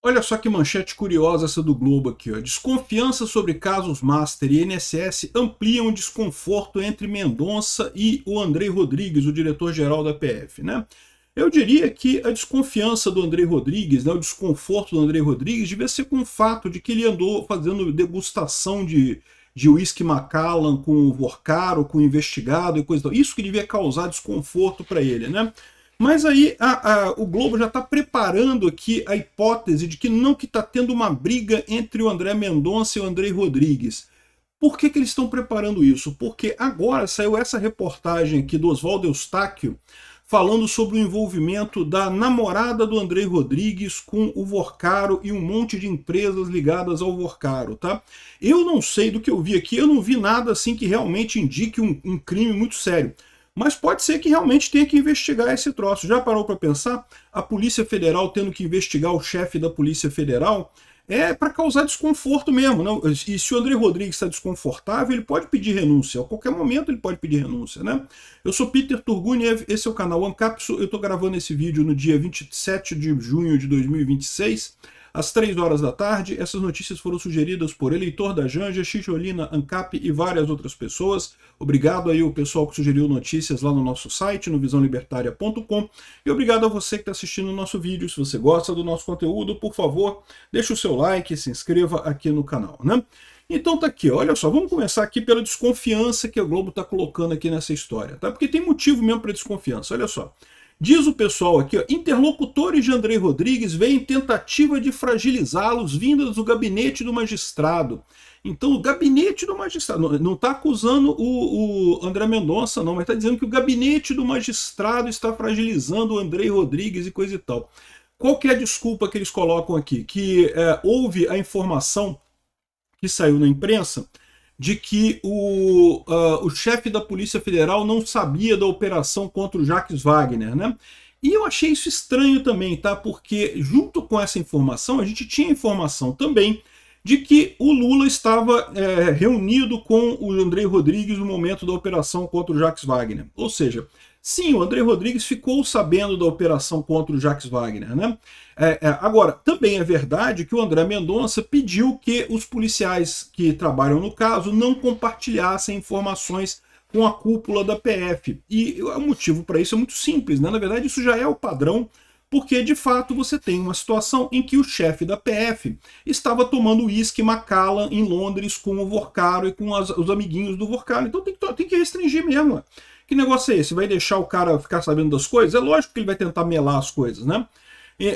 Olha só que manchete curiosa essa do Globo aqui, ó. Desconfiança sobre casos Master e INSS ampliam o desconforto entre Mendonça e o Andrei Rodrigues, o diretor-geral da PF, né? Eu diria que a desconfiança do Andrei Rodrigues, né, o desconforto do Andrei Rodrigues, devia ser com o fato de que ele andou fazendo degustação de uísque Macallan com o Vorcaro, com o investigado e coisa tal. Isso que devia causar desconforto para ele, né? Mas aí o Globo já está preparando aqui a hipótese de que não que está tendo uma briga entre o André Mendonça e o Andrei Rodrigues. Por que eles estão preparando isso? Porque agora saiu essa reportagem aqui do Oswaldo Eustáquio falando sobre o envolvimento da namorada do Andrei Rodrigues com o Vorcaro e um monte de empresas ligadas ao Vorcaro, tá? Eu não sei do que eu vi aqui, eu não vi nada assim que realmente indique um crime muito sério. Mas pode ser que realmente tenha que investigar esse troço. Já parou para pensar? A Polícia Federal tendo que investigar o chefe da Polícia Federal é para causar desconforto mesmo. Não? E se o Andrei Rodrigues está desconfortável, ele pode pedir renúncia. A qualquer momento ele pode pedir renúncia, né? Eu sou Peter Turguniev, esse é o canal Ancapsu. Eu estou gravando esse vídeo no dia 27 de junho de 2026. Às 3 horas da tarde, essas notícias foram sugeridas por Eleitor da Janja, Xixolina, Ancap e várias outras pessoas. Obrigado aí ao pessoal que sugeriu notícias lá no nosso site, no visãolibertaria.com. E obrigado a você que está assistindo o nosso vídeo. Se você gosta do nosso conteúdo, por favor, deixe o seu like e se inscreva aqui no canal, né? Então tá aqui, olha só, vamos começar aqui pela desconfiança que a Globo está colocando aqui nessa história, tá? Porque tem motivo mesmo para desconfiança, olha só. Diz o pessoal aqui, ó, interlocutores de Andrei Rodrigues veem tentativa de fragilizá-los vindas do gabinete do magistrado. Então, o gabinete do magistrado, não está acusando o André Mendonça, não, mas está dizendo que o gabinete do magistrado está fragilizando o Andrei Rodrigues e coisa e tal. Qual que é a desculpa que eles colocam aqui? Que houve a informação que saiu na imprensa de que o chefe da Polícia Federal não sabia da operação contra o Jacques Wagner, né? E eu achei isso estranho também, tá? Porque junto com essa informação, a gente tinha informação também de que o Lula estava reunido com o Andrei Rodrigues no momento da operação contra o Jacques Wagner. Ou seja, sim, o Andrei Rodrigues ficou sabendo da operação contra o Jacques Wagner, né? Agora, também é verdade que o André Mendonça pediu que os policiais que trabalham no caso não compartilhassem informações com a cúpula da PF. E o motivo para isso é muito simples, né? Na verdade, isso já é o padrão, porque de fato você tem uma situação em que o chefe da PF estava tomando uísque Macallan em Londres com o Vorcaro e com os amiguinhos do Vorcaro. Então tem que restringir mesmo. Que negócio é esse? Vai deixar o cara ficar sabendo das coisas? É lógico que ele vai tentar melar as coisas, né?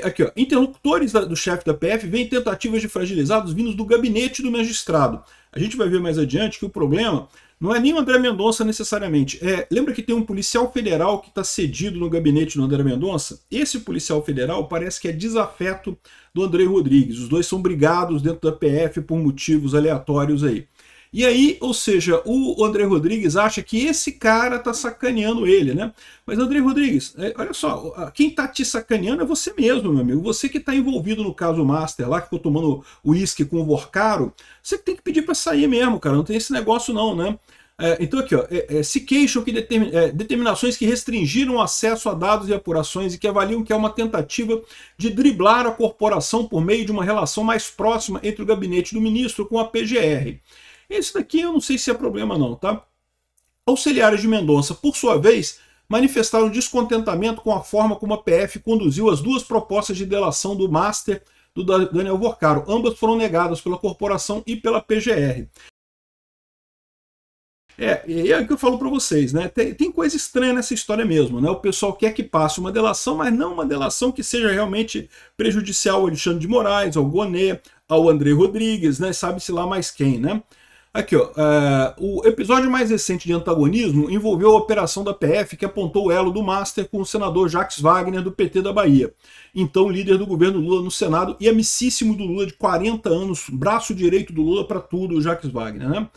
Aqui, ó, interlocutores do chefe da PF veem tentativas de fragilizados vindos do gabinete do magistrado. A gente vai ver mais adiante que o problema não é nem o André Mendonça necessariamente. Lembra que tem um policial federal que está cedido no gabinete do André Mendonça? Esse policial federal parece que é desafeto do Andrei Rodrigues. Os dois são brigados dentro da PF por motivos aleatórios aí. E aí, ou seja, o André Rodrigues acha que esse cara tá sacaneando ele, né? Mas André Rodrigues, olha só, quem tá te sacaneando é você mesmo, meu amigo. Você que tá envolvido no caso Master lá, que ficou tomando uísque com o Vorcaro, você que tem que pedir para sair mesmo, cara. Não tem esse negócio não, né? Então aqui, ó, se queixam que determinações que restringiram o acesso a dados e apurações e que avaliam que é uma tentativa de driblar a corporação por meio de uma relação mais próxima entre o gabinete do ministro com a PGR. Esse daqui eu não sei se é problema não, tá? Auxiliares de Mendonça, por sua vez, manifestaram descontentamento com a forma como a PF conduziu as duas propostas de delação do Master do Daniel Vorcaro. Ambas foram negadas pela corporação e pela PGR. E é o que eu falo para vocês, né? Tem coisa estranha nessa história mesmo, né? O pessoal quer que passe uma delação, mas não uma delação que seja realmente prejudicial ao Alexandre de Moraes, ao Gonê, ao Andrei Rodrigues, né? Sabe-se lá mais quem, né? Aqui, ó, o episódio mais recente de antagonismo envolveu a operação da PF que apontou o elo do Master com o senador Jacques Wagner do PT da Bahia, então líder do governo Lula no Senado e amicíssimo do Lula de 40 anos, braço direito do Lula para tudo, o Jacques Wagner, né?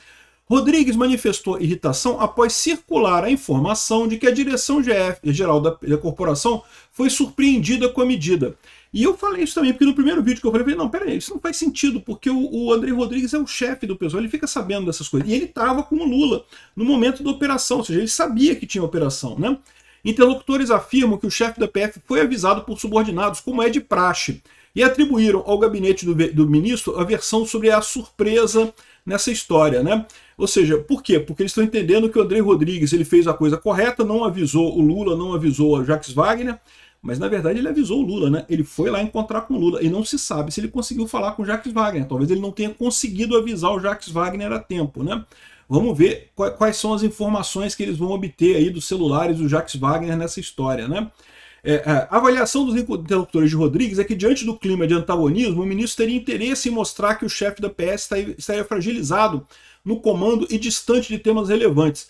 Rodrigues manifestou irritação após circular a informação de que a direção geral da corporação foi surpreendida com a medida. E eu falei isso também, porque no primeiro vídeo que eu falei, não, peraí, isso não faz sentido, porque o Andrei Rodrigues é o chefe do pessoal, ele fica sabendo dessas coisas. E ele estava com o Lula no momento da operação, ou seja, ele sabia que tinha operação, né? Interlocutores afirmam que o chefe da PF foi avisado por subordinados, como é de praxe, e atribuíram ao gabinete do ministro a versão sobre a surpresa nessa história, né? Ou seja, por quê? Porque eles estão entendendo que o André Rodrigues ele fez a coisa correta, não avisou o Lula, não avisou o Jacques Wagner, mas na verdade ele avisou o Lula, né? Ele foi lá encontrar com o Lula e não se sabe se ele conseguiu falar com o Jacques Wagner. Talvez ele não tenha conseguido avisar o Jacques Wagner a tempo, né? Vamos ver quais são as informações que eles vão obter aí dos celulares do Jacques Wagner nessa história, né? A avaliação dos interlocutores de Rodrigues é que, diante do clima de antagonismo, o ministro teria interesse em mostrar que o chefe da PS estaria fragilizado no comando e distante de temas relevantes.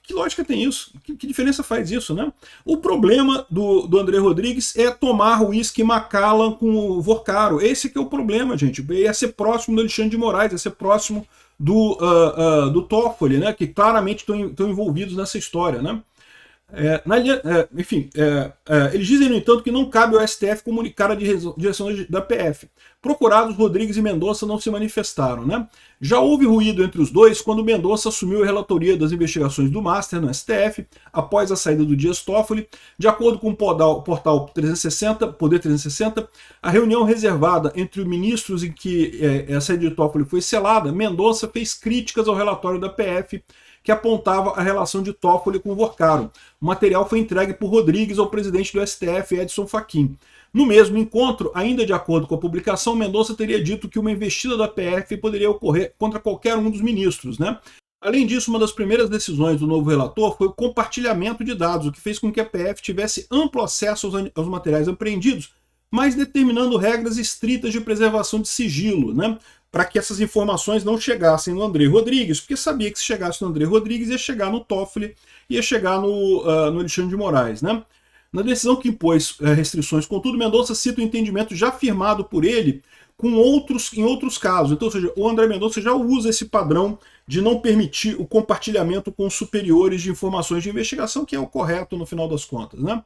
Que lógica tem isso? Que diferença faz isso, né? O problema do André Rodrigues é tomar uísque Macallan com o Vorcaro. Esse que é o problema, gente. Ia ser próximo do Alexandre de Moraes, ia ser próximo do Toffoli, né? Que claramente estão envolvidos nessa história, né? Eles dizem, no entanto, que não cabe ao STF comunicar a direção da PF. Procurados, Rodrigues e Mendonça não se manifestaram, né? Já houve ruído entre os dois quando Mendonça assumiu a relatoria das investigações do Master no STF, após a saída do Dias Toffoli. De acordo com o portal 360, Poder 360, a reunião reservada entre os ministros em que a saída de Toffoli foi selada, Mendonça fez críticas ao relatório da PF, que apontava a relação de Toffoli com Vorcaro. O material foi entregue por Rodrigues ao presidente do STF, Edson Fachin. No mesmo encontro, ainda de acordo com a publicação, Mendonça teria dito que uma investida da PF poderia ocorrer contra qualquer um dos ministros, né? Além disso, uma das primeiras decisões do novo relator foi o compartilhamento de dados, o que fez com que a PF tivesse amplo acesso aos materiais apreendidos, mas determinando regras estritas de preservação de sigilo, né? Para que essas informações não chegassem no André Rodrigues, porque sabia que se chegasse no André Rodrigues ia chegar no Toffoli, ia chegar no Alexandre de Moraes, né? Na decisão que impôs restrições, contudo, Mendonça cita o entendimento já firmado por ele em outros casos. Então, ou seja, o André Mendonça já usa esse padrão de não permitir o compartilhamento com superiores de informações de investigação, que é o correto no final das contas, né?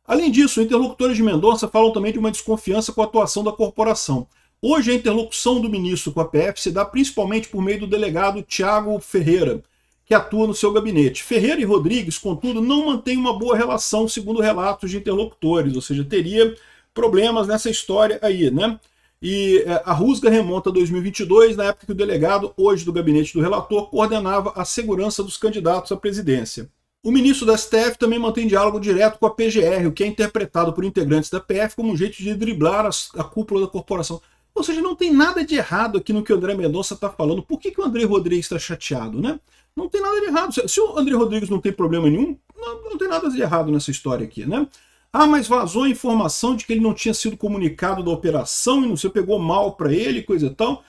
Além disso, interlocutores de Mendonça falam também de uma desconfiança com a atuação da corporação. Hoje, a interlocução do ministro com a PF se dá principalmente por meio do delegado Tiago Ferreira, que atua no seu gabinete. Ferreira e Rodrigues, contudo, não mantêm uma boa relação, segundo relatos de interlocutores, ou seja, teria problemas nessa história aí, né? E a rusga remonta a 2022, na época que o delegado, hoje do gabinete do relator, coordenava a segurança dos candidatos à presidência. O ministro da STF também mantém diálogo direto com a PGR, o que é interpretado por integrantes da PF como um jeito de driblar a cúpula da corporação. Ou seja, não tem nada de errado aqui no que o André Mendonça está falando. Por que o André Rodrigues está chateado, né? Não tem nada de errado. Se o André Rodrigues não tem problema nenhum, não tem nada de errado nessa história aqui, né? Ah, mas vazou a informação de que ele não tinha sido comunicado da operação e não se pegou mal para ele, coisa e tal.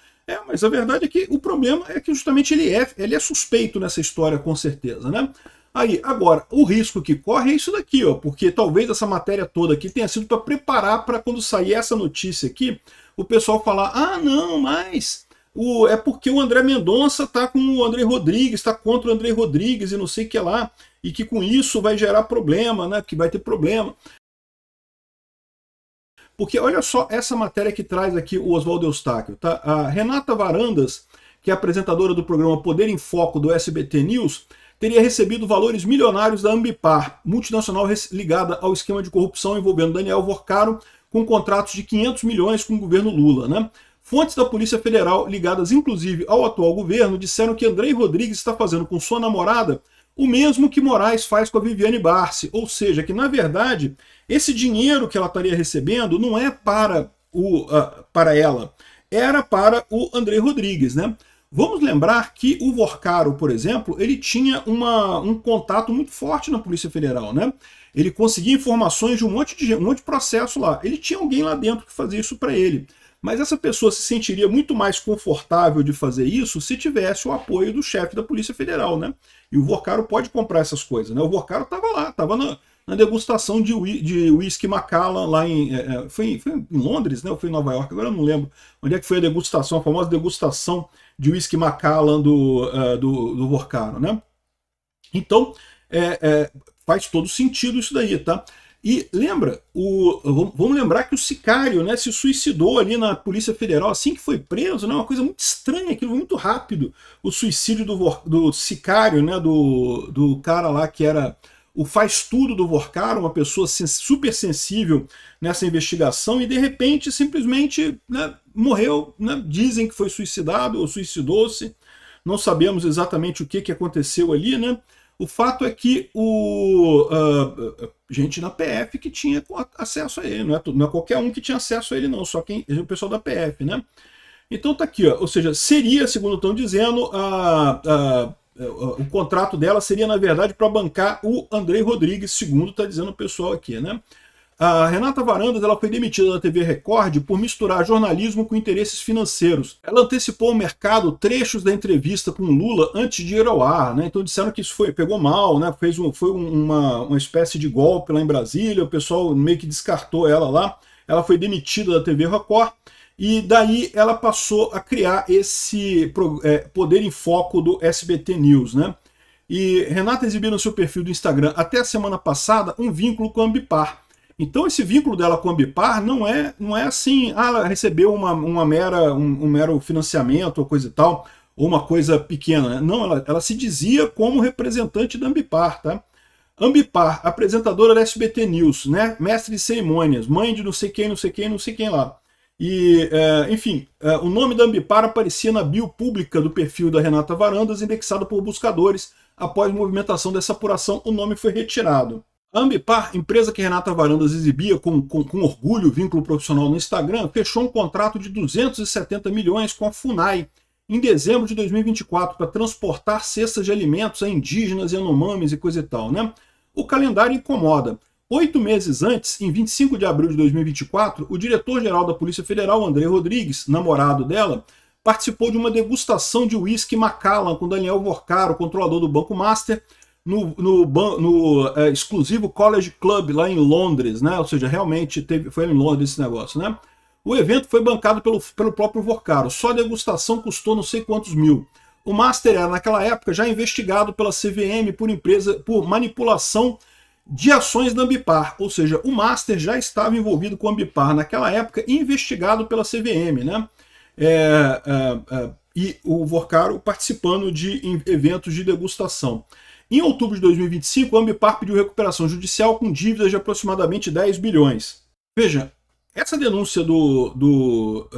Mas a verdade é que o problema é que justamente ele é suspeito nessa história, com certeza, né? Aí, agora, o risco que corre é isso daqui, ó, porque talvez essa matéria toda aqui tenha sido para preparar para quando sair essa notícia aqui, o pessoal falar, ah, não, mas é porque o André Mendonça está com o André Rodrigues, está contra o André Rodrigues e não sei o que lá, e que com isso vai gerar problema, né, que vai ter problema. Porque olha só essa matéria que traz aqui o Oswaldo Eustáquio, tá? A Renata Varandas, que é apresentadora do programa Poder em Foco do SBT News, teria recebido valores milionários da Ambipar, multinacional ligada ao esquema de corrupção envolvendo Daniel Vorcaro, com contratos de 500 milhões com o governo Lula, né? Fontes da Polícia Federal, ligadas inclusive ao atual governo, disseram que André Rodrigues está fazendo com sua namorada o mesmo que Moraes faz com a Viviane Barsi, ou seja, que na verdade esse dinheiro que ela estaria recebendo não é para ela, era para o André Rodrigues, né? Vamos lembrar que o Vorcaro, por exemplo, ele tinha um contato muito forte na Polícia Federal, né? Ele conseguia informações de um monte de processo lá. Ele tinha alguém lá dentro que fazia isso para ele. Mas essa pessoa se sentiria muito mais confortável de fazer isso se tivesse o apoio do chefe da Polícia Federal, né? E o Vorcaro pode comprar essas coisas, né? O Vorcaro estava lá, estava na degustação de whisky Macallan lá foi em Londres, né? Ou foi em Nova York? Agora eu não lembro onde é que foi a degustação, a famosa degustação de whisky Macallan do Vorcaro, né? Então, faz todo sentido isso daí, tá? E lembra, vamos lembrar que o Sicário, né, se suicidou ali na Polícia Federal assim que foi preso, né? Uma coisa muito estranha, aquilo foi muito rápido. O suicídio do Sicário, né, do cara lá que era o faz-tudo do Vorkaro, uma pessoa super sensível nessa investigação, e de repente simplesmente, né, morreu, né, dizem que foi suicidado ou suicidou-se, não sabemos exatamente o que aconteceu ali, né? O fato é que gente na PF que tinha acesso a ele, não é qualquer um que tinha acesso a ele não, só o pessoal da PF, né? Então tá aqui, ó, ou seja, seria, segundo estão dizendo, o contrato dela seria, na verdade, para bancar o Andrei Rodrigues, segundo está dizendo o pessoal aqui, né? A Renata Varandas, ela foi demitida da TV Record por misturar jornalismo com interesses financeiros. Ela antecipou ao mercado trechos da entrevista com Lula antes de ir ao ar, né? Então disseram que isso pegou mal, né? Foi uma espécie de golpe lá em Brasília, o pessoal meio que descartou ela lá. Ela foi demitida da TV Record e daí ela passou a criar esse Poder em Foco do SBT News, né? E Renata exibiu no seu perfil do Instagram até a semana passada um vínculo com a Ambipar. Então esse vínculo dela com a Ambipar não é assim, ela recebeu um mero financiamento ou coisa e tal, ou uma coisa pequena, né? Não, ela se dizia como representante da Ambipar, tá? Ambipar, apresentadora da SBT News, né? Mestre de cerimônias, mãe de não sei quem lá. E, enfim, o nome da Ambipar aparecia na bio pública do perfil da Renata Varandas, indexado por buscadores. Após movimentação dessa apuração, o nome foi retirado. A Ambipar, empresa que Renata Varandas exibia com orgulho o vínculo profissional no Instagram, fechou um contrato de 270 milhões com a FUNAI em dezembro de 2024 para transportar cestas de alimentos a indígenas e anomames e coisa e tal, né? O calendário incomoda. 8 meses antes, em 25 de abril de 2024, o diretor-geral da Polícia Federal, Andrei Rodrigues, namorado dela, participou de uma degustação de uísque Macallan com Daniel Vorkaro, controlador do Banco Master, no exclusivo College Club lá em Londres, né? Ou seja, realmente foi em Londres esse negócio, né? O evento foi bancado pelo próprio Vorkaro, só a degustação custou não sei quantos mil. O Master era, naquela época, já investigado pela CVM por manipulação de ações da Ambipar, ou seja, o Master já estava envolvido com a Ambipar naquela época, investigado pela CVM, né? E o Vorkaro participando de eventos de degustação. Em outubro de 2025, a Ambipar pediu recuperação judicial com dívidas de aproximadamente 10 bilhões. Veja, essa denúncia do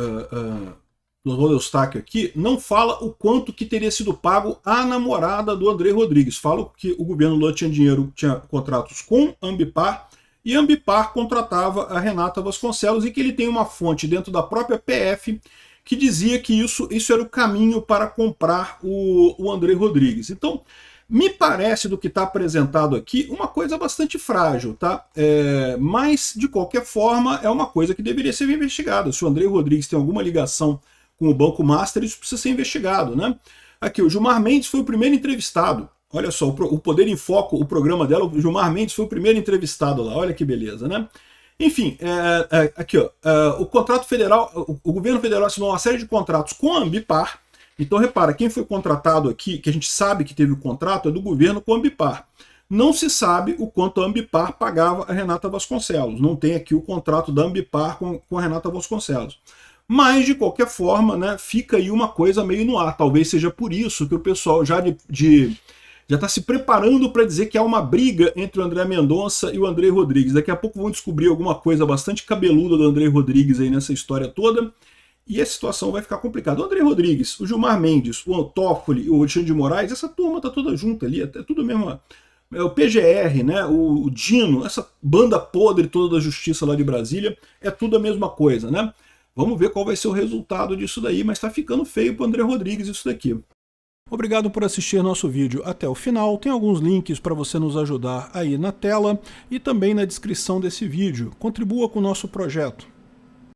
Rodelstack aqui não fala o quanto que teria sido pago à namorada do Andrei Rodrigues. Fala que o governo Lula tinha contratos com a Ambipar e a Ambipar contratava a Renata Vasconcelos e que ele tem uma fonte dentro da própria PF que dizia que isso era o caminho para comprar o Andrei Rodrigues. Então, me parece, do que está apresentado aqui, uma coisa bastante frágil, tá? Mas, de qualquer forma, é uma coisa que deveria ser investigada. Se o Andrei Rodrigues tem alguma ligação com o Banco Master, isso precisa ser investigado, né? Aqui, o Gilmar Mendes foi o primeiro entrevistado. Olha só, o Poder em Foco, o programa dela, o Gilmar Mendes foi o primeiro entrevistado lá. Olha que beleza, né? Enfim, aqui, ó, o contrato federal, o governo federal assinou uma série de contratos com a Ambipar. Então, repara, quem foi contratado aqui, que a gente sabe que teve o contrato, é do governo com a Ambipar. Não se sabe o quanto a Ambipar pagava a Renata Vasconcelos. Não tem aqui o contrato da Ambipar com a Renata Vasconcelos. Mas, de qualquer forma, né, fica aí uma coisa meio no ar. Talvez seja por isso que o pessoal já está se preparando para dizer que há uma briga entre o André Mendonça e o Andrei Rodrigues. Daqui a pouco vão descobrir alguma coisa bastante cabeluda do Andrei Rodrigues aí nessa história toda. E a situação vai ficar complicada. O Andrei Rodrigues, o Gilmar Mendes, o Toffoli, o Alexandre de Moraes, essa turma tá toda junta ali, é tudo mesmo. O PGR, né, o Dino, essa banda podre toda da justiça lá de Brasília, é tudo a mesma coisa, né? Vamos ver qual vai ser o resultado disso daí, mas tá ficando feio pro André Rodrigues isso daqui. Obrigado por assistir nosso vídeo até o final. Tem alguns links para você nos ajudar aí na tela e também na descrição desse vídeo. Contribua com o nosso projeto.